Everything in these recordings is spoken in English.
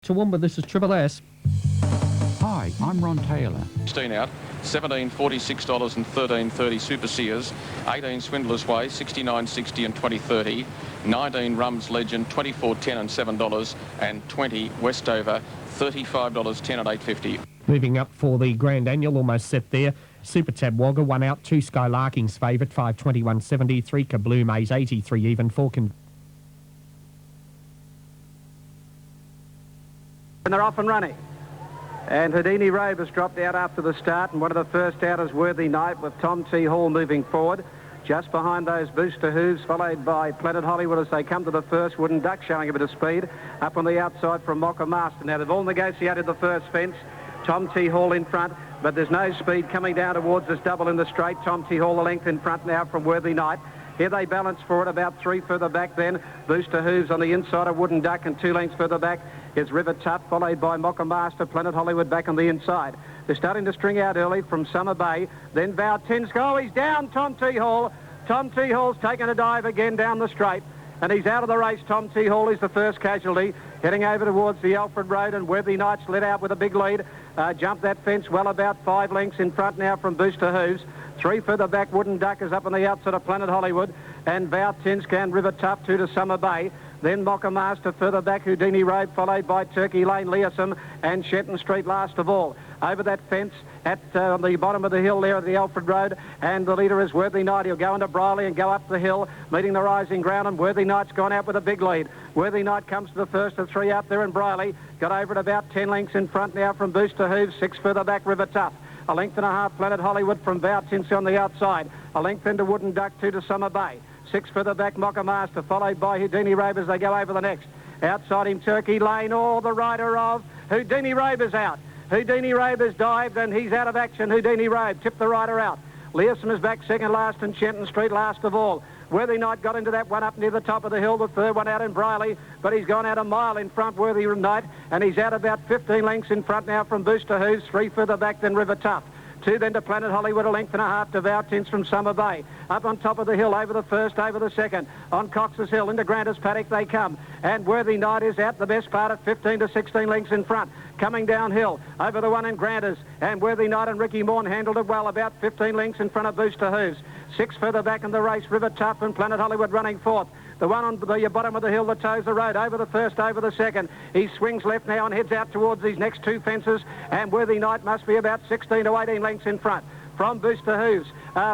Toowoomba, this is Triple S. Hi, I'm Ron Taylor. 16 out, $17, $46 and $13.30 Super Sears, 18 Swindler's Way, $69.60 and $20.30, 19 Rum's Legend, $24.10 and $7, and 20 Westover, $35.10 and $8.50. Moving up for the Grand Annual, almost set there. Super Tab Wagga, 1 out, 2 Skylarking's favourite, 5.21.70, 3 Kabloo Maze, 83 even, 4 And they're off and running. And Houdini Robe has dropped out after the start, and one of the first out is Worthy Night with Tom T. Hall moving forward. Just behind those Booster Hooves, followed by Planet Hollywood as they come to the first. Wooden Duck showing a bit of speed. Up on the outside from Mocha Master. Now they've all negotiated the first fence. Tom T. Hall in front, but there's no speed coming down towards this double in the straight. Tom T. Hall a length in front now from Worthy Night. Here they balance for it, about 3 further back then. Booster Hooves on the inside of Wooden Duck, and 2 lengths further back is River Tough, followed by Mocha Master, Planet Hollywood back on the inside. They're starting to string out early from Summer Bay. Then Vow Tensko. Oh, he's down, Tom T. Hall. Tom T. Hall's taken a dive again down the straight, and he's out of the race. Tom T. Hall is the first casualty, heading over towards the Alfred Road, and Worthy Night's let out with a big lead. Jumped that fence well about 5 lengths in front now from Booster Hooves. 3 further back, Wooden Duck is up on the outside of Planet Hollywood, and Vow Tinscan, River Tough, 2 to Summer Bay. Then Mocha Master further back, Houdini Road, followed by Turkey Lane, Leesom, and Shenton Street last of all. Over that fence at the bottom of the hill there at the Alfred Road, and the leader is Worthy Night. He'll go into Briley and go up the hill, meeting the rising ground, and Worthy Night's gone out with a big lead. Worthy Night comes to the first of 3 out there in Briley. Got over at about 10 lengths in front now from Booster Hooves, 6 further back, River Tough. A length and a half, Planet Hollywood from Vow Tinscan on the outside. A length into Wooden Duck, 2 to Summer Bay. 6 further back, Mocha Master, followed by Houdini Robe as they go over the next. Outside him, Turkey Lane. Oh, the rider of Houdini Robe is out. Houdini Robe has dived, and he's out of action. Houdini Robe tipped the rider out. Leesom is back second last, and Shenton Street last of all. Worthy Night got into that one up near the top of the hill, the third one out in Briley, but he's gone out a mile in front, Worthy Night, and he's out about 15 lengths in front now from Booster Hooves, 3 further back than River Tough. 2 then to Planet Hollywood, a length and a half to Vow Tins from Summer Bay. Up on top of the hill, over the first, over the second. On Cox's Hill, into Granta's Paddock they come. And Worthy Night is out the best part at 15 to 16 lengths in front. Coming downhill, over the one in Granta's. And Worthy Night and Ricky Morn handled it well, about 15 lengths in front of Booster Hooves. 6 further back in the race, River Tough and Planet Hollywood running fourth. The one on the bottom of the hill that toes the road, over the first, over the second. He swings left now and heads out towards these next 2 fences, and Worthy Night must be about 16 to 18 lengths in front from Booster Hooves.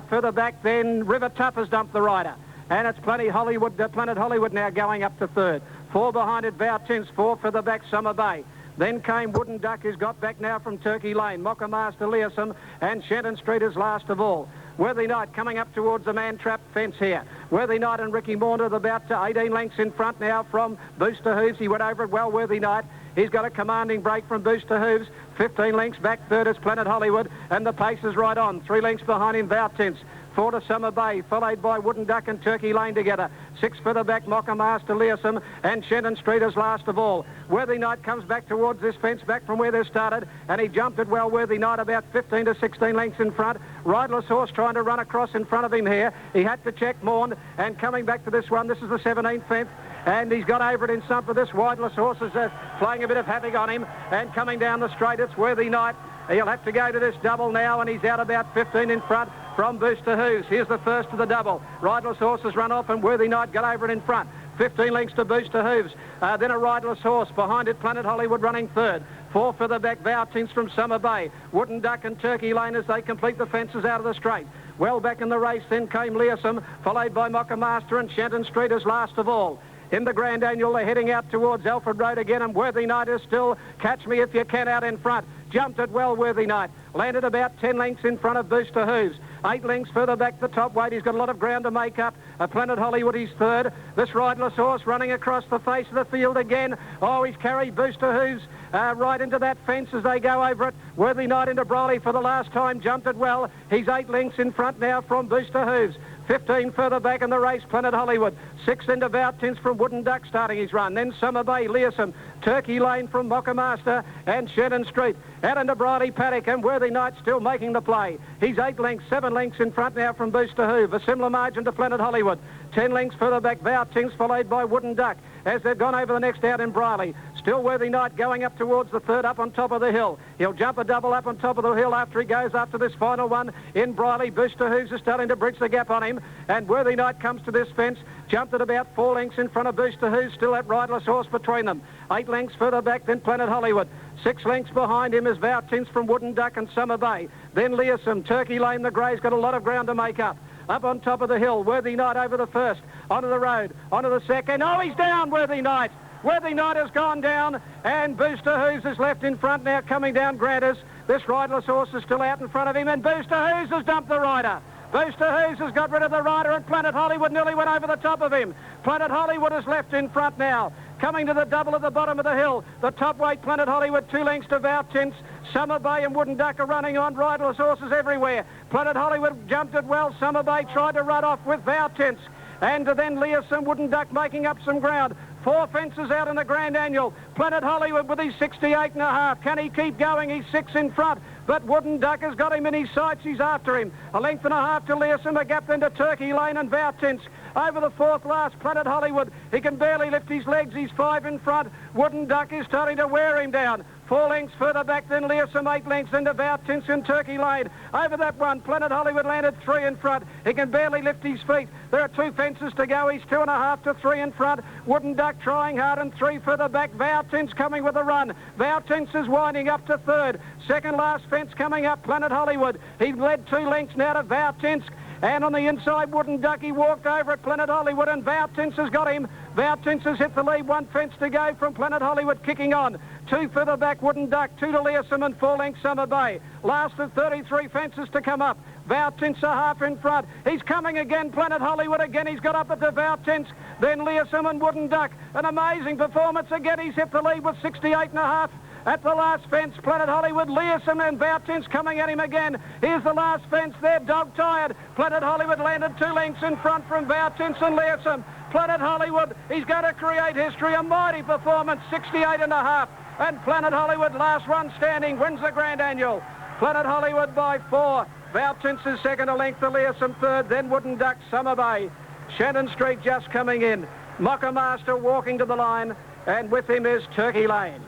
Further back then, River Tough has dumped the rider, and it's Planet Hollywood now going up to third. 4 behind it, Vow Tins, 4 further back, Summer Bay. Then came Wooden Duck, who's got back now from Turkey Lane. Mocha Master, Leesom, and Shenton Street is last of all. Worthy Night coming up towards the man-trap fence here. Worthy Night and Ricky Maunter about 18 lengths in front now from Booster Hooves. He went over it well, Worthy Night. He's got a commanding break from Booster Hooves. 15 lengths back, third is Planet Hollywood, and the pace is right on. 3 lengths behind him, Vow Tins. 4 to Summer Bay, followed by Wooden Duck and Turkey Lane together. 6 further back, Mocha Master, Leesom, and Shenton Street is last of all. Worthy Night comes back towards this fence, back from where they started, and he jumped it well, Worthy Night, about 15 to 16 lengths in front. Riderless Horse trying to run across in front of him here. He had to check Morn, and coming back to this one, this is the 17th fence, and he's got over it in some for this. Riderless Horse is playing a bit of havoc on him, and coming down the straight, it's Worthy Night. He'll have to go to this double now, and he's out about 15 in front from Booster Hooves. Here's the first of the double. Riderless Horse has run off, and Worthy Night got over it in front. 15 lengths to Booster Hooves. Then a Riderless Horse. Behind it, Planet Hollywood running third. 4 further back, Vow Tins from Summer Bay. Wooden Duck and Turkey Lane as they complete the fences out of the straight. Well back in the race, then came Leesom, followed by Mocha Master, and Shenton Street as last of all. In the Grand Annual, they're heading out towards Alfred Road again, and Worthy Night is still Catch Me If You Can out in front. Jumped it well, Worthy Night. Landed about 10 lengths in front of Booster Hooves. 8 lengths further back the top weight. He's got a lot of ground to make up. Planet Hollywood, he's third. This Riderless Horse running across the face of the field again. Oh, he's carried Booster Hooves right into that fence as they go over it. Worthy Night into Briley for the last time. Jumped it well. He's 8 lengths in front now from Booster Hooves. 15 further back in the race, Planet Hollywood. 6 into Vow Tins from Wooden Duck starting his run. Then Summer Bay, Leesom, Turkey Lane from Mocha Master, and Shenton Street. Out into Briley Paddock, and Worthy Knight still making the play. He's 8 lengths, 7 lengths in front now from Booster Hoove. A similar margin to Planet Hollywood. 10 lengths further back, Vow Tinks, followed by Wooden Duck as they've gone over the next out in Briley. Still Worthy Knight going up towards the third up on top of the hill. He'll jump a double up on top of the hill after he goes after this final one in Briley. Booster Hooves is starting to bridge the gap on him, and Worthy Knight comes to this fence, jumped at about 4 lengths in front of Booster Hooves, still that riderless horse between them. 8 lengths further back than Planet Hollywood. 6 lengths behind him is Vow Tinks from Wooden Duck and Summer Bay. Then Learsome, Turkey Lane, the grey's got a lot of ground to make up. Up on top of the hill, Worthy Knight over the first, onto the road, onto the second. Oh, he's down, Worthy Knight. Worthy Knight has gone down, and Booster Hooves is left in front now, coming down Granters. This riderless horse is still out in front of him, and Booster Hooves has dumped the rider. Booster Hooves has got rid of the rider, and Planet Hollywood nearly went over the top of him. Planet Hollywood is left in front now. Coming to the double at the bottom of the hill. The top weight, Planet Hollywood, 2 lengths to Vow Tinks. Summer Bay and Wooden Duck are running on, riderless horses everywhere. Planet Hollywood jumped it well. Summer Bay tried to run off with Vow Tinks. And then Learsome, Wooden Duck making up some ground. 4 fences out in the Grand Annual. Planet Hollywood with his 68.5. Can he keep going? He's 6 in front. But Wooden Duck has got him in his sights. He's after him. 1.5 lengths to Learsome. A gap then to Turkey Lane and Vow Tinks. Over the 4th last, Planet Hollywood. He can barely lift his legs. He's 5 in front. Wooden Duck is starting to wear him down. 4 lengths further back than Learsome, 8 lengths into Vow Tinks and Turkey Lane. Over that one, Planet Hollywood landed 3 in front. He can barely lift his feet. There are 2 fences to go. He's 2.5 to 3 in front. Wooden Duck trying hard, and 3 further back. Vow Tinks coming with a run. Vow Tinks is winding up to 3rd. 2nd last fence coming up, Planet Hollywood. He led 2 lengths now to Vow Tinks. And on the inside, Wooden Duck, he walked over at Planet Hollywood, and Vow Tinks has got him. Vow Tinks has hit the lead. 1 fence to go from Planet Hollywood, kicking on. 2 further back, Wooden Duck. 2 to Learsome, and 4 lengths Summer Bay. Last of 33 fences to come up. Vow Tinks a half in front. He's coming again, Planet Hollywood again. He's got up at the Vow Tinks, then Learsome and Wooden Duck. An amazing performance again. He's hit the lead with 68.5. At the last fence, Planet Hollywood, Learsome and Vow Tinks coming at him again. Here's the last fence. They're dog-tired. Planet Hollywood landed 2 lengths in front from Vow Tinks and Learsome. Planet Hollywood, he's going to create history. A mighty performance, 68.5. And Planet Hollywood, last one standing, wins the Grand Annual. Planet Hollywood by 4. Vow Tinks is second, a length to Learsome third, then Wooden Duck, Summer Bay. Shannon Street just coming in. Mocker Master walking to the line, and with him is Turkey Lane.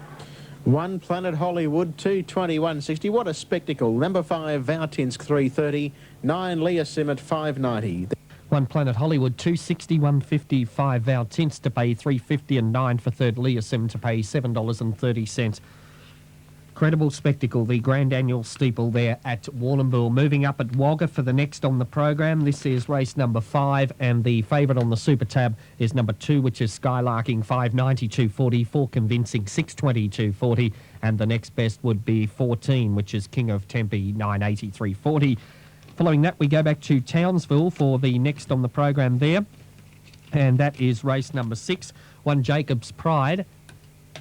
1 Planet Hollywood, 2:21.60. What a spectacle. Number 5, Vow Tinks, 3:30. 9, Learsome at 5:90. 1 Planet Hollywood, 261.55. Vow Tinks to pay $3.50, and 9 for third. Learsome to pay $7.30. Incredible spectacle, the Grand Annual steeple there at Warrnambool. Moving up at Wagga for the next on the program. This is race number 5, and the favourite on the Super Tab is number 2, which is Skylarking, 592.40. 4 Convincing, 622.40. And the next best would be 14, which is King of Tempe, 983.40. Following that, we go back to Townsville for the next on the program there. And that is race number 6, 1 Jacob's Pride.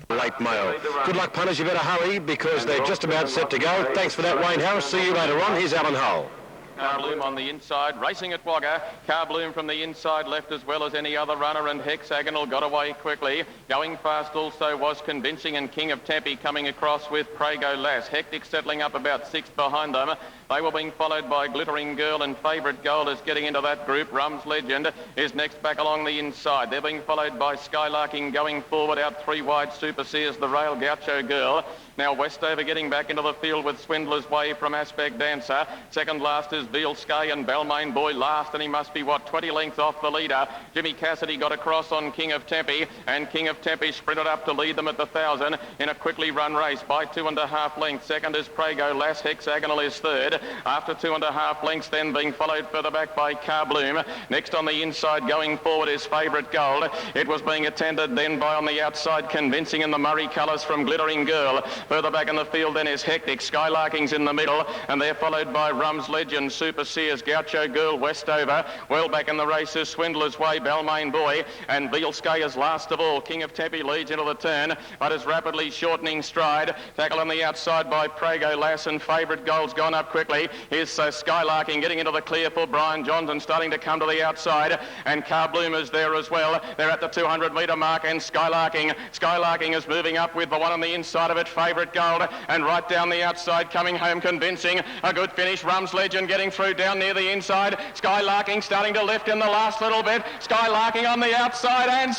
Late mail. Good luck, punters. You better hurry because they're just about set to go. Thanks for that, Wayne Harris. See you later on. Here's Alan Hull. Car Bloom on the inside, racing at Wagga. Car Bloom from the inside left as well as any other runner, and Hexagonal got away quickly. Going fast also was Convincing, and King of Tempe coming across with Prego Lass. Hectic settling up about 6th behind them. They were being followed by Glittering Girl, and Favourite Gold is getting into that group. Rum's Legend is next back along the inside. They're being followed by Skylarking going forward out 3 wide. Super Sears, the Rail Gaucho Girl. Now Westover getting back into the field with Swindler's Way from Aspect Dancer. Second last is Veal Skye, and Balmain Boy last, and he must be, 20 lengths off the leader. Jimmy Cassidy got across on King of Tempe, and King of Tempe sprinted up to lead them at the 1,000 in a quickly run race by 2.5 lengths. Second is Prego Lass. Hexagonal is third. After 2.5 lengths, then being followed further back by Car Bloom. Next on the inside going forward is Favourite Gold. It was being attended then by on the outside Convincing in the Murray colours from Glittering Girl. Further back in the field then is Hectic. Skylarking's in the middle, and they're followed by Rum's Legend. Super Sears, Gaucho Girl, Westover. Well back in the races, Swindler's Way, Balmain Boy, and Bielske is last of all. King of Tempe leads into the turn, but is rapidly shortening stride. Tackle on the outside by Prego Lass, and Favourite Gold's gone up quickly. Here's Skylarking getting into the clear for Brian Johnson, starting to come to the outside, and Car Bloomer's there as well. They're at the 200 metre mark, and Skylarking is moving up with the one on the inside of it, Favourite Gold, and right down the outside, coming home convincing. A good finish, Rums Legend getting through down near the inside. Skylarking starting to lift in the last little bit. Skylarking on the outside, and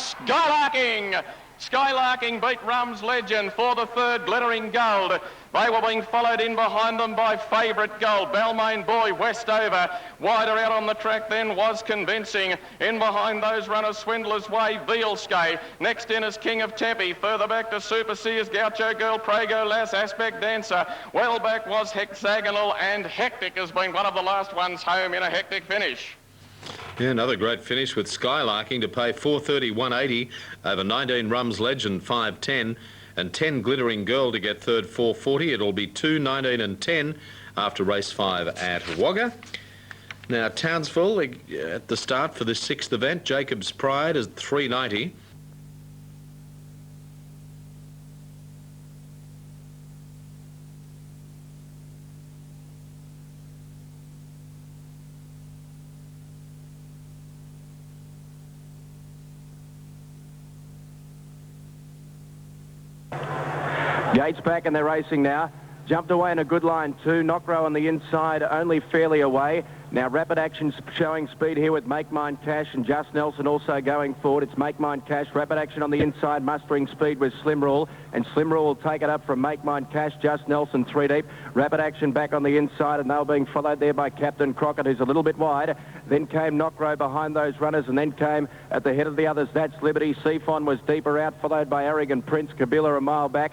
Skylarking beat Rums Legend for the third Glittering Gold. They were being followed in behind them by Favourite Gold, Balmain Boy, Westover. Wider out on the track then was Convincing. In behind those runners, Swindler's Way, Bielske. Next in is King of Tempe. Further back to Super Sears, Gaucho Girl, Prego Lass, Aspect Dancer. Well back was Hexagonal, and Hectic has been one of the last ones home in a hectic finish. Yeah, another great finish with Skylarking to pay 430.180 over 19 Rums Legend 510 and 10 Glittering Girl to get third 440. It'll be 2, 19 and 10 after race 5 at Wagga. Now Townsville at the start for this 6th event. Jacob's Pride is 390. Gates back and they're racing now. Jumped away in a good line too. Knockrow on the inside, only fairly away. Now Rapid Action's showing speed here with Make Mine Cash, and Just Nelson also going forward. It's Make Mine Cash. Rapid Action on the inside, mustering speed with Slim Rule, and Slim Rule will take it up from Make Mine Cash. Just Nelson 3 deep. Rapid Action back on the inside, and they were being followed there by Captain Crockett, who's a little bit wide. Then came Knockrow behind those runners, and then came at the head of the others, That's Liberty. Seafon was deeper out, followed by Arrogant Prince. Kabila a mile back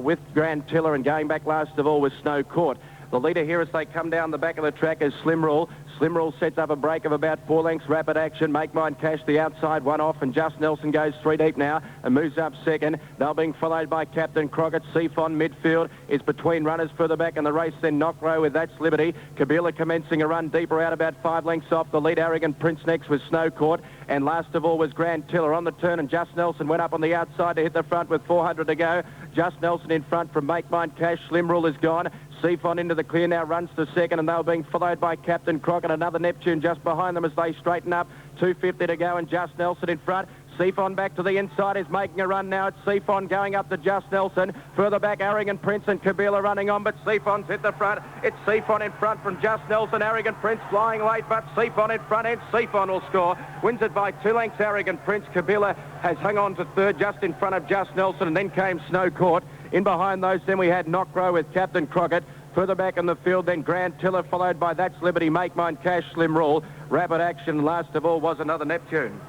with Grand Tiller, and going back last of all was Snow Court. The leader here as they come down the back of the track is Slim Rule. Slim Rule sets up a break of about 4 lengths. Rapid Action, Make Mine Cash, the outside one off, and Just Nelson goes 3 deep now and moves up second. They're being followed by Captain Crockett. Seafon midfield is between runners further back in the race. Then Knockrow with That's Liberty. Kabila commencing a run deeper out, about 5 lengths off. The lead Arrogant Prince next was Snow Court, and last of all was Grand Tiller on the turn, and Just Nelson went up on the outside to hit the front with 400 to go. Just Nelson in front from Make Mine Cash. Slim Rule is gone. Seafon into the clear now, runs to second, and they were being followed by Captain Crockett. Another Neptune just behind them as they straighten up. 250 to go, and Just Nelson in front. Seafon back to the inside, is making a run now. It's Seafon going up to Just Nelson. Further back, Arrogant Prince and Kabila running on, but Seafon's hit the front. It's Seafon in front from Just Nelson. Arrogant Prince flying late, but Seafon in front, and Seafon will score. Wins it by 2 lengths, Arrogant Prince. Kabila has hung on to third just in front of Just Nelson, and then came Snow Court. In behind those, then we had Knockrow with Captain Crockett. Further back in the field, then Grand Tiller, followed by That's Liberty, Make Mine Cash, Slim Rule. Rapid Action, last of all, was another Neptune.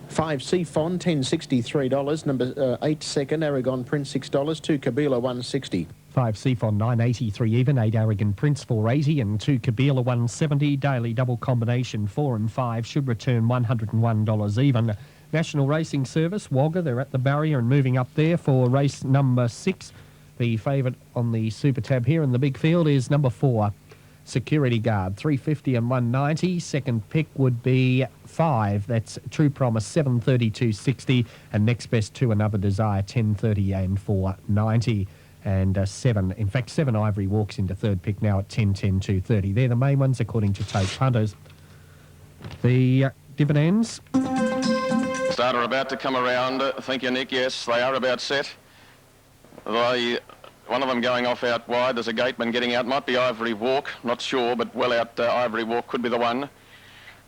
5 Seafon, $10.63. Number 8 second, Aragon Prince, $6. 2 Kabila, $1.60. 5 Seafon, $9.83 even. 8 Arrogant Prince, $4.80, and 2 Kabila, $1.70. Daily double combination 4 and 5 should return $101 even. National Racing Service, Wagga, they're at the barrier and moving up there for race number 6. The favourite on the Super Tab here in the big field is number 4, Security Guard, 350 and 190. Second pick would be 5. That's True Promise, 732.60, and next best 2, Another Desire, 10.30 and 4.90. And 7, in fact 7 Ivory walks into third pick now at 10.10, 2.30. They're the main ones according to Tate Punters. The dividends. Starter about to come around. Thank you, Nick. Yes, they are about set. One of them going off out wide. There's a gateman getting out. Might be Ivory Walk. Not sure, but well out Ivory Walk could be the one.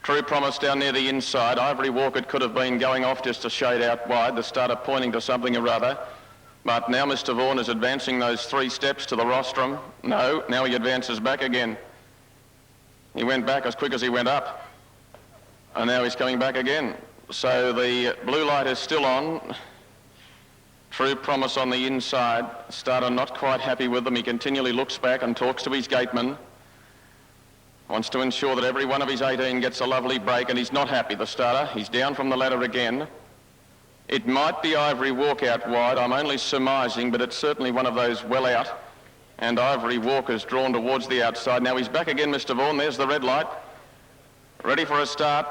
True Promise down near the inside. Ivory Walk, it could have been going off just a shade out wide. The starter pointing to something or other. But now Mr. Vaughan is advancing those 3 steps to the rostrum. No, now he advances back again. He went back as quick as he went up. And now he's coming back again. So the blue light is still on. True Promise on the inside. Starter not quite happy with them. He continually looks back and talks to his gateman. Wants to ensure that every one of his 18 gets a lovely break, and he's not happy, the starter. He's down from the ladder again. It might be Ivory Walk out wide. I'm only surmising, but it's certainly one of those well out. And Ivory Walker's drawn towards the outside. Now he's back again, Mr. Vaughan. There's the red light. Ready for a start.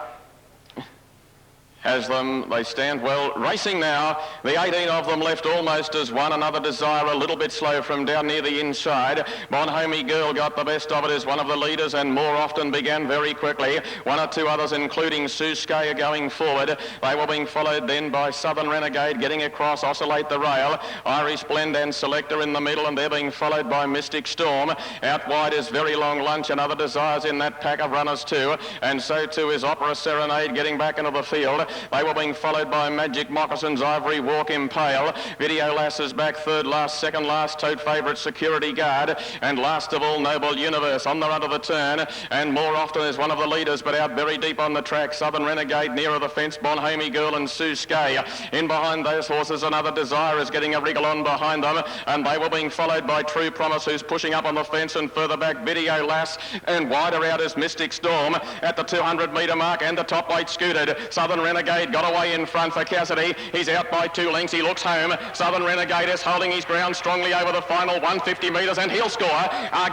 Has them, they stand well, racing now. The 18 of them left almost as one. Another Desire a little bit slow from down near the inside. Bonhomie Girl got the best of it as one of the leaders and more often began very quickly. One or two others, including Suske, are going forward. They were being followed then by Southern Renegade getting across, Oscillate the Rail. Irish Blend and Selector in the middle, and they're being followed by Mystic Storm. Out wide is Very Long Lunch and other Desires in that pack of runners too. And so too is Opera Serenade getting back into the field. They were being followed by Magic Moccasins, Ivory Walk, Impale. Video Lass is back third last, second last, tote favourite Security Guard. And last of all, Noble Universe on the run of the turn. And more often is one of the leaders, but out very deep on the track. Southern Renegade nearer the fence, Bonhomie Girl and Suske. In behind those horses, another Desire is getting a wriggle on behind them. And they were being followed by True Promise, who's pushing up on the fence, and further back Video Lass. And wider out is Mystic Storm at the 200 metre mark, and the top weight scooted. Southern Renegade got away in front for Cassidy. He's out by 2 lengths. He looks home. Southern Renegade is holding his ground strongly over the final 150 metres, and he'll score.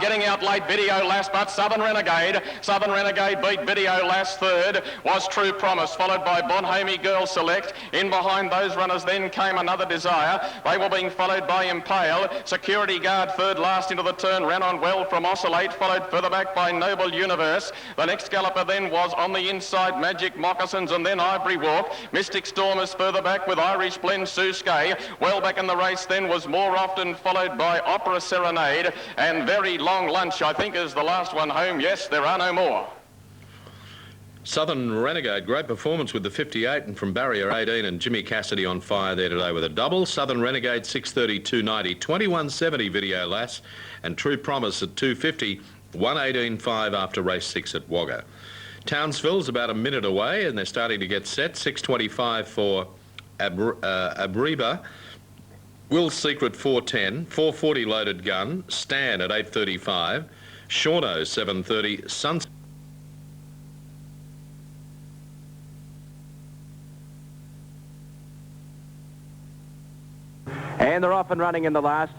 Getting out late Video Lass, but Southern Renegade beat Video Lass third. Was True Promise, followed by Bonhomie Girl Select. In behind those runners then came another Desire. They were being followed by Impale. Security Guard third last into the turn, ran on well from Oscillate, followed further back by Noble Universe. The next galloper then was on the inside Magic Moccasins, and then Ivory Walk. Mystic Storm is further back with Irish Blend Suske. Well back in the race then was more often followed by Opera Serenade, and Very Long Lunch, I think, is the last one home. Yes, there are no more. Southern Renegade, great performance with the 58, and from Barrier 18, and Jimmy Cassidy on fire there today with a double. Southern Renegade 6:30, 290, 21:70 Video Lass, and True Promise at 2:50, 1:18.5 after race 6 at Wagga. Townsville's about a minute away, and they're starting to get set. 6:25 for Abriba. Will's Secret 4:10, 4:40 Loaded Gun, Stan at 8:35, Shauno 7:30, Sunset. And they're off and running in the last.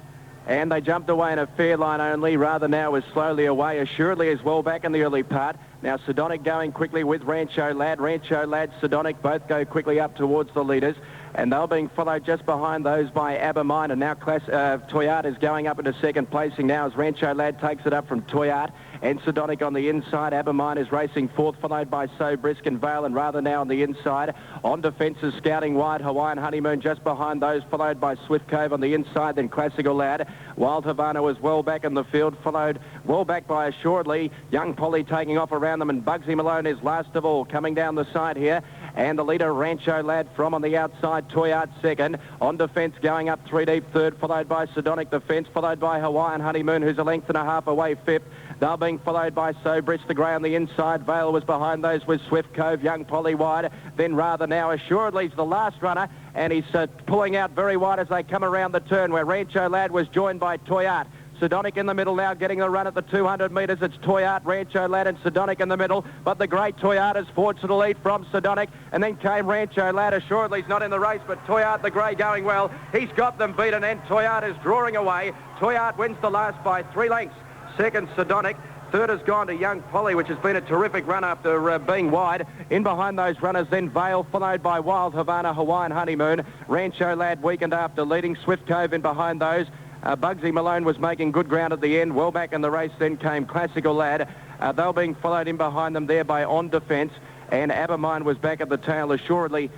And they jumped away in a fair line only. Rather now is slowly away. Assuredly is well back in the early part. Now Sidonic going quickly with Rancho Lad. Rancho Lad, Sidonic both go quickly up towards the leaders. And they're being followed just behind those by Abermine. And now Toyart is going up into second placing now as Rancho Lad takes it up from Toyart. And Sidonic on the inside. Abermine is racing fourth, followed by So Brisk and Vale, and Rather now on the inside. On defence is Scouting Wide, Hawaiian Honeymoon just behind those, followed by Swift Cove on the inside, then Classical Lad. Wild Havana was well back in the field, followed well back by Assuredly. Young Polly taking off around them, and Bugsy Malone is last of all, coming down the side here. And the leader, Rancho Lad, from on the outside, Toyart second. On defence, going up 3 deep third, followed by Sidonic defence, followed by Hawaiian Honeymoon, who's a length and a half away fifth. They're being followed by So Brisk, the grey on the inside. Vale was behind those with Swift Cove, Young Polly wide. Then Rather now, Assuredly's the last runner, and he's pulling out very wide as they come around the turn, where Rancho Lad was joined by Toyart. Sidonic in the middle now, getting the run at the 200 metres. It's Toyart, Rancho Lad and Sidonic in the middle. But the great Toyart is forged to the lead from Sidonic. And then came Rancho Lad. Assuredly he's not in the race, but Toyart, the grey, going well. He's got them beaten, and Toyart is drawing away. Toyart wins the last by 3 lengths. Second, Sidonic. Third has gone to Young Polly, which has been a terrific run after being wide. In behind those runners, then Vale, followed by Wild Havana, Hawaiian Honeymoon. Rancho Lad weakened after leading. Swift Cove in behind those. Bugsy Malone was making good ground at the end. Well back in the race then came Classical Lad. They were being followed in behind them there by On Defence. And Abermine was back at the tail, Assuredly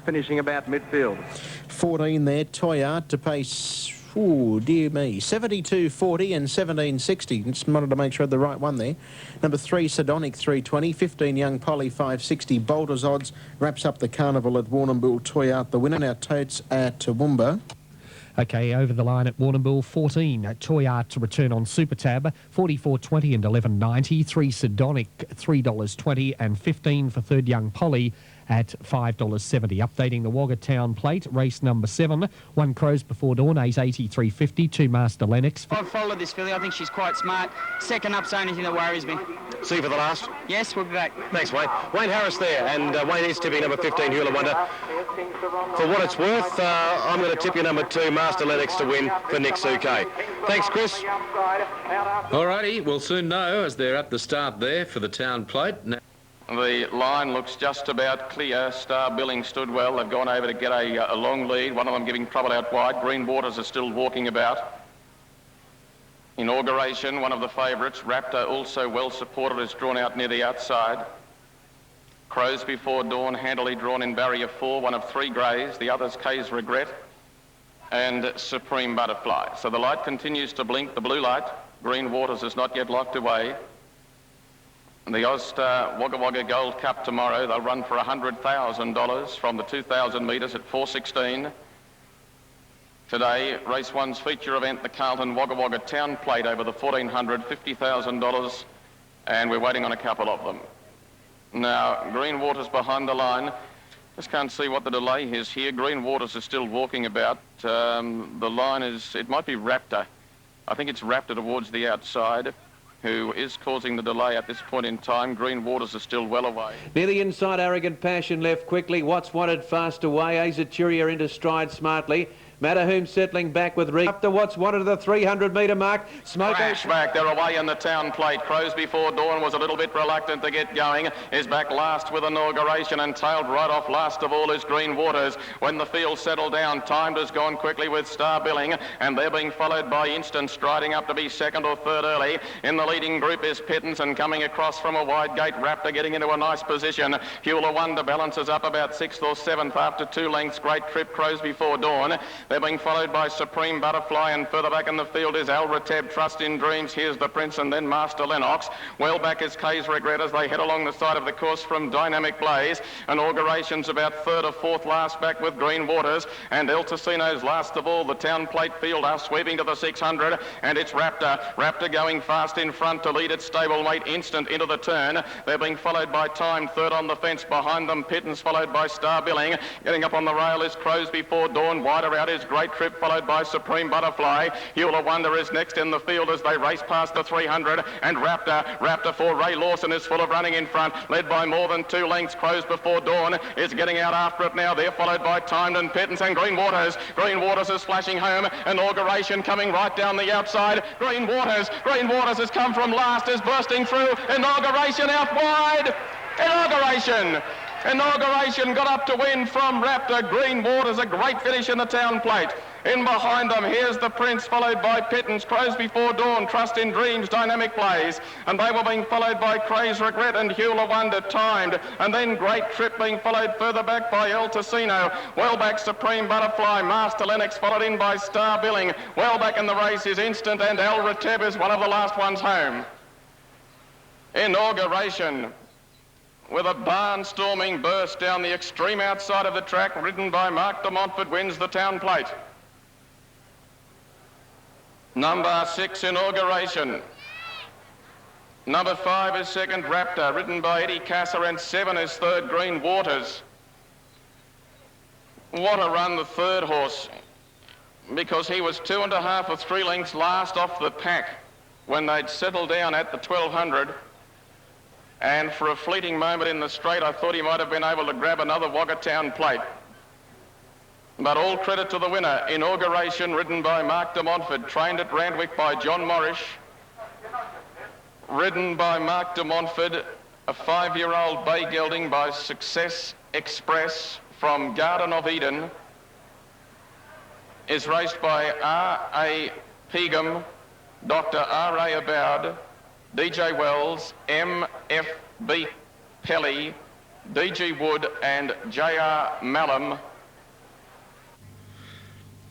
finishing about midfield. 14 there, Toyart to pace, oh dear me, 72.40 and 17.60. Just wanted to make sure I had the right one there. Number 3, Sidonic 320, 15 Young Polly 560. Boulder's Odds wraps up the carnival at Warrnambool. Toyart the winner. Now Totes at Toowoomba. Okay, over the line at Warrnambool, 14. Toyart to return on Super Tab, 44.20 and 11.90. 3 Sidonic, $3.20, and 15 for third Young Polly at $5.70. Updating the Wagga Town plate, race number 7. 1 Crows Before Dawn, A's 83.50. 2 Master Lennox. I've followed this filly. I think she's quite smart. Second up's the only thing that worries me. See you for the last. Yes, we'll be back. Thanks, Wayne. Wayne Harris there, and Wayne is tipping number 15, Hula Wonder. For what it's worth, I'm going to tip you number 2, Master Lennox, to win for Nick Suke. Thanks, Chris. All righty, we'll soon know as they're at the start there for the Town Plate. Now, The line looks just about clear. Star Billing stood well. They've gone over to get a long lead. One of them giving trouble out wide. Green Waters are still walking about. Inauguration, one of the favourites. Raptor, also well supported, is drawn out near the outside. Crows Before Dawn, handily drawn in barrier 4, one of 3 greys. The others, Kay's Regret and Supreme Butterfly. So the light continues to blink, the blue light. Green Waters is not yet locked away. The Ozstar Wagga Wagga Gold Cup tomorrow, they'll run for $100,000 from the 2,000 metres at 4:16. Today, race 1's feature event, the Carlton Wagga Wagga Town Plate over the 1,400, $50,000, and we're waiting on a couple of them. Now, Green Waters behind the line. Just can't see what the delay is here. Green Waters is still walking about. The line is, it might be Raptor. I think it's Raptor towards the outside, who is causing the delay at this point in time. Green Waters is still well away. Near the inside, Arrogant Passion left quickly. What's Wanted fast away. Azachuria into stride smartly. Matterhome settling back with Up to What's Wanted to the 300-metre mark. Smoke Crash back, they're away in the Town Plate. Crows Before Dawn was a little bit reluctant to get going, is back last with Inauguration, and tailed right off last of all is Green Waters. When the field settled down, Timed has gone quickly with Star Billing, and they're being followed by Instant, striding up to be second or third early. In the leading group is Pittance, and coming across from a wide gate, Raptor getting into a nice position. Hewler Wonder balances up about 6th or 7th after 2 lengths. Great Trip, Crows Before Dawn. They're being followed by Supreme Butterfly, and further back in the field is Al Rateb, Trust in Dreams, Here's the Prince, and then Master Lennox. Well back is Kay's Regret as they head along the side of the course from Dynamic Blaze. Inauguration's about 3rd or 4th last back with Green Waters, and El Tocino's last of all. The Town Plate field are sweeping to the 600, and it's Raptor. Raptor going fast in front to lead its stablemate Instant into the turn. They're being followed by Time, 3rd on the fence. Behind them, Pittance, followed by Star Billing. Getting up on the rail is Crows Before Dawn. Wider out is Great Trip, followed by Supreme Butterfly. Hewler Wonder is next in the field as they race past the 300, and Raptor for Ray Lawson is full of running in front, led by more than 2 lengths. Crows Before Dawn is getting out after it now. They're followed by Timed and Pittance and Green Waters. Green Waters is flashing home. Inauguration coming right down the outside. Green Waters has come from last, is bursting through. Inauguration out wide. Inauguration got up to win from Raptor. Green Waters, a great finish in the Town Plate. In behind them, here's the Prince, followed by Pittance, Crows Before Dawn, Trust in Dreams, Dynamic Blaze. And they were being followed by Kay's Regret and Hewler Wonder, Timed. And then Great Trip being followed further back by El Tocino. Well back, Supreme Butterfly, Master Lennox, followed in by Star Billing. Well back in the race is Instant, and Al Rateb is one of the last ones home. Inauguration, with a barnstorming burst down the extreme outside of the track, ridden by Mark de Montfort, wins the Town Plate. Number 6, Inauguration. Number 5 is second, Raptor, ridden by Eddie Kasser, and 7 is third, Green Waters. What a run, the third horse, because he was 2.5 or 3 lengths last off the pack when they'd settled down at the 1200. And for a fleeting moment in the straight, I thought he might have been able to grab another Wagga Town Plate. But all credit to the winner. Inauguration, ridden by Mark de Montfort, trained at Randwick by John Morrish. Ridden by Mark de Montfort, a 5-year-old bay gelding by Success Express from Garden of Eden. Is raced by R.A. Pegum, Dr. R.A. Aboud, DJ Wells, M.F.B. Pelly, D.G. Wood and J.R. Mallam.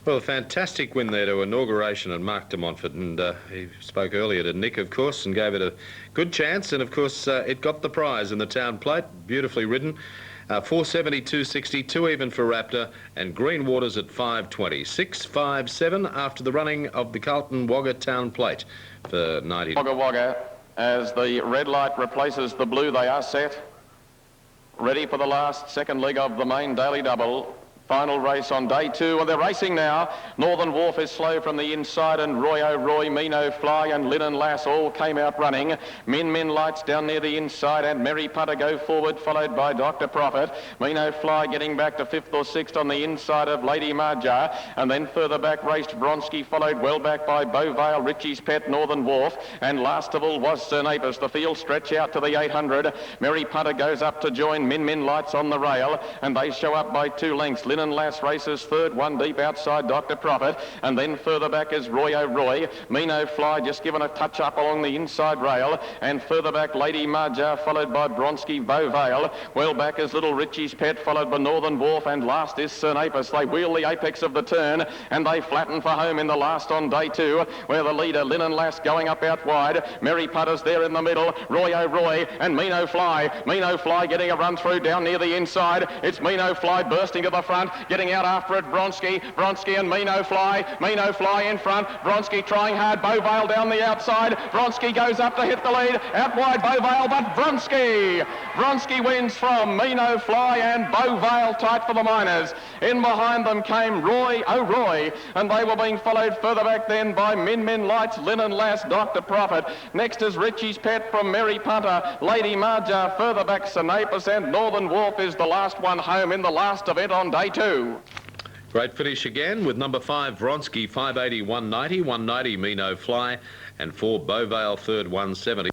Well, a fantastic win there to Inauguration and Mark de Montfort, and he spoke earlier to Nick, of course, and gave it a good chance, and of course it got the prize in the Town Plate, beautifully ridden. 470, 2 even for Raptor, and Green Waters at 520. 6-5-7 after the running of the Carlton Wagga Town Plate for 90. Wagga Wagga, as the red light replaces the blue, they are set. Ready for the last second leg of the main daily double. Final race on day 2, and they're racing now. Northern Wharf is slow from the inside, and Roy O'Roy, Mino Fly and Linen Lass all came out running. Min Lights down near the inside, and Merry Punter go forward, followed by Dr. Prophet. Mino Fly getting back to 5th or 6th on the inside of Lady Marja, and then further back raced Vronsky, followed well back by Beauvale, Richie's Pet, Northern Wharf, and last of all was Sir Napus. The field stretch out to the 800. Merry Punter goes up to join Min Lights on the rail, and they show up by 2 lengths. Linen Lass races third, 1 deep outside Dr. Prophet, and then further back is Roy O'Roy. Mino Fly just given a touch up along the inside rail, and further back Lady Marja, followed by Bronsky, Beauvale. Well back is Little Richie's Pet, followed by Northern Wharf, and last is Sir Napus. They wheel the apex of the turn, and they flatten for home in the last on day 2, where the leader, Linen Lass, going up out wide. Merry Punter's there in the middle, Roy O'Roy and Mino Fly. Mino Fly getting a run through down near the inside. It's Mino Fly bursting to the front, getting out after it, Vronsky and Mino Fly in front, Vronsky trying hard, Beauvale down the outside, Vronsky goes up to hit the lead, out wide Beauvale, but Vronsky wins from Mino Fly, and Beauvale tight for the minors. In behind them came Roy O'Roy, and they were being followed further back then by Min Lights, Linen Lass, Dr. Prophet. Next is Richie's Pet from Merry Punter, Lady Marja, further back Sir Napus, and Northern Wharf is the last one home in the last event on day 2. Great finish again with number 5 Vronsky, 580, 190, 190 Mino Fly, and 4 Beauvale, third, 170.